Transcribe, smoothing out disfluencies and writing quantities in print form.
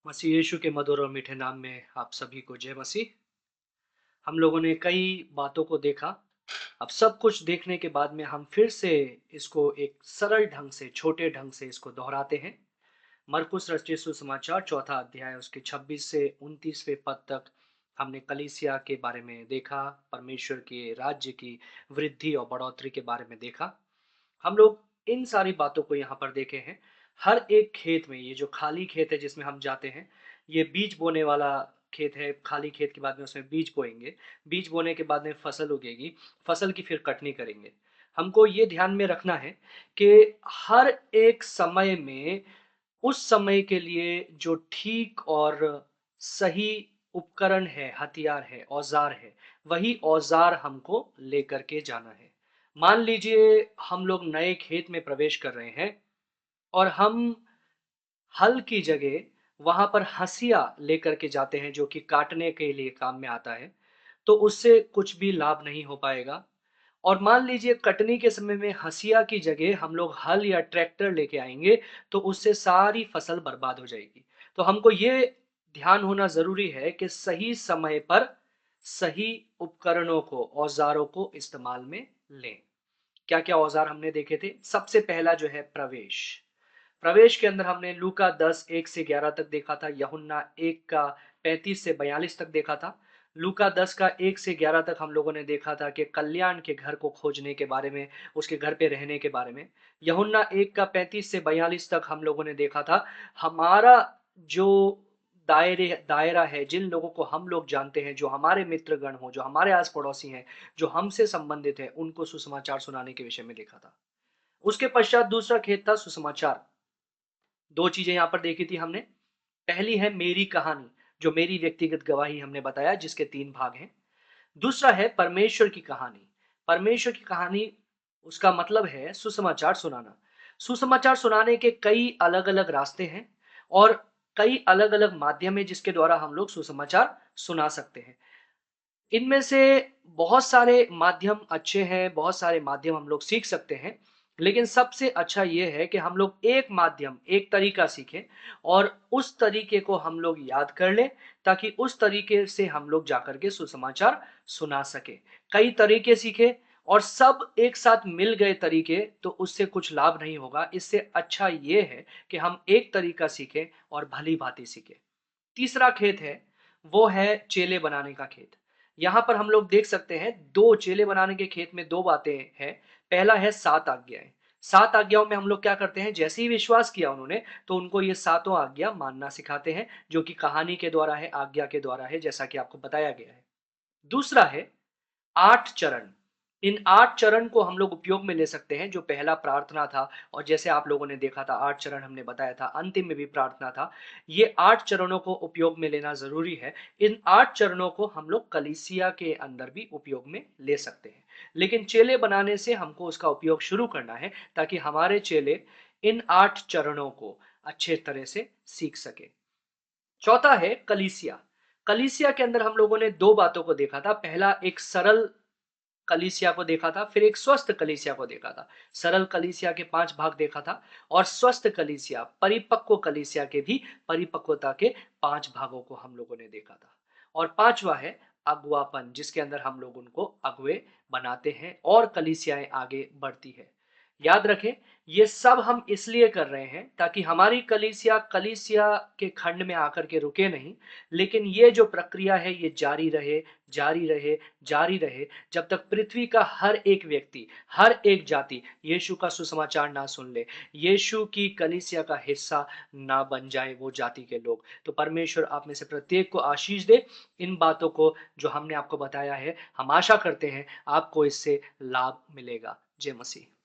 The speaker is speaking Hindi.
मसीह यीशु के मधुर और मीठे नाम में आप सभी को जय मसीह। हम लोगों ने कई बातों को देखा। अब सब कुछ देखने के बाद में हम फिर से इसको एक सरल ढंग से, छोटे ढंग से इसको दोहराते हैं। मरकुस रचित सुसमाचार चौथा अध्याय उसके 26 से 29वें पद तक हमने कलीसिया के बारे में देखा, परमेश्वर के राज्य की वृद्धि और बढ़ोतरी के बारे में देखा। हम लोग इन सारी बातों को यहाँ पर देखे हैं। हर एक खेत में, ये जो खाली खेत है जिसमें हम जाते हैं, ये बीज बोने वाला खेत है। खाली खेत के बाद में उसमें बीज बोएंगे। बीज बोने के बाद में फसल उगेगी। फसल की फिर कटनी करेंगे। हमको ये ध्यान में रखना है कि हर एक समय में उस समय के लिए जो ठीक और सही उपकरण है, हथियार है, औजार है, वही औजार हमको लेकर के जाना है। मान लीजिए हम लोग नए खेत में प्रवेश कर रहे हैं और हम हल की जगह वहां पर हंसिया लेकर के जाते हैं जो कि काटने के लिए काम में आता है, तो उससे कुछ भी लाभ नहीं हो पाएगा। और मान लीजिए कटनी के समय में हंसिया की जगह हम लोग हल या ट्रैक्टर लेके आएंगे, तो उससे सारी फसल बर्बाद हो जाएगी। तो हमको ये ध्यान होना जरूरी है कि सही समय पर सही उपकरणों को, औजारों को इस्तेमाल में लें। क्या क्या औजार हमने देखे थे? सबसे पहला जो है प्रवेश। प्रवेश के अंदर हमने लूका 10 1 से 11 तक देखा था। यूहन्ना 1 का 35 से 42 तक देखा था। लूका 10 का 1 से 11 तक हम लोगों ने देखा था कि कल्याण के घर को खोजने के बारे में, उसके घर पे रहने के बारे में। यूहन्ना 1 का 35 से 42 तक हम लोगों ने देखा था हमारा जो दायरा है, जिन लोगों को हम लोग जानते हैं, जो हमारे मित्रगण हो, जो हमारे आस पड़ोसी हैं, जो हमसे संबंधित है, उनको सुसमाचार सुनाने के विषय में देखा था। उसके पश्चात दूसरा खेत था सुसमाचार। दो चीजें यहाँ पर देखी थी हमने। पहली है मेरी कहानी, जो मेरी व्यक्तिगत गवाही हमने बताया, जिसके 3 भाग हैं। दूसरा है परमेश्वर की कहानी। परमेश्वर की कहानी, उसका मतलब है सुसमाचार सुनाना। सुसमाचार सुनाने के कई अलग-अलग रास्ते हैं और कई अलग-अलग माध्यम है जिसके द्वारा हम लोग सुसमाचार सुना सकते हैं। इनमें से बहुत सारे माध्यम अच्छे हैं, बहुत सारे माध्यम हम लोग सीख सकते हैं, लेकिन सबसे अच्छा ये है कि हम लोग एक माध्यम, एक तरीका सीखें और उस तरीके को हम लोग याद कर लें, ताकि उस तरीके से हम लोग जाकर के सुसमाचार सुना सकें। कई तरीके सीखे और सब एक साथ मिल गए तरीके, तो उससे कुछ लाभ नहीं होगा। इससे अच्छा ये है कि हम एक तरीका सीखें और भली-भांति सीखें। तीसरा खेत है, वो है चेले बनाने का खेत। यहाँ पर हम लोग देख सकते हैं 2 चेले बनाने के खेत में 2 बातें हैं। पहला है 7 आज्ञाएँ। 7 आज्ञाओं में हम लोग क्या करते हैं, जैसे ही विश्वास किया उन्होंने, तो उनको ये सातों आज्ञा मानना सिखाते हैं, जो कि कहानी के द्वारा है, आज्ञा के द्वारा है, जैसा कि आपको बताया गया है। दूसरा है 8 चरण। इन 8 चरण को हम लोग उपयोग में ले सकते हैं। जो पहला प्रार्थना था, और जैसे आप लोगों ने देखा था 8 चरण हमने बताया था, अंतिम में भी प्रार्थना था। ये 8 चरणों को उपयोग में लेना ज़रूरी है। इन 8 चरणों को हम लोग कलीसिया के अंदर भी उपयोग में ले सकते हैं। लेकिन चेले बनाने से हमको उसका उपयोग शुरू करना है, ताकि हमारे चेले इन 8 चरणों को अच्छे तरह से सीख सकें। चौथा है कलीसिया। कलीसिया के अंदर हम लोगों ने 2 बातों को देखा था। पहला एक सरल कलीसिया को देखा था, फिर एक स्वस्थ कलीसिया को देखा था। सरल कलीसिया के 5 भाग देखा था और स्वस्थ कलीसिया, परिपक्व कलीसिया के भी परिपक्वता के 5 भागों को हम लोगों ने देखा था। और 5वां है अगुवापन, जिसके अंदर हम लोग उनको अगुवे बनाते हैं और कलीसियाएँ आगे बढ़ती है। याद रखें, ये सब हम इसलिए कर रहे हैं ताकि हमारी कलीसिया, कलीसिया के खंड में आकर के रुके नहीं, लेकिन ये जो प्रक्रिया है ये जारी रहे, जारी रहे, जारी रहे, जब तक पृथ्वी का हर एक व्यक्ति, हर एक जाति यीशु का सुसमाचार ना सुन ले, यीशु की कलीसिया का हिस्सा ना बन जाए वो जाति के लोग। तो परमेश्वर आप में से प्रत्येक को आशीष दे। इन बातों को जो हमने आपको बताया है, हम आशा करते हैं आपको इससे लाभ मिलेगा। जय मसीह।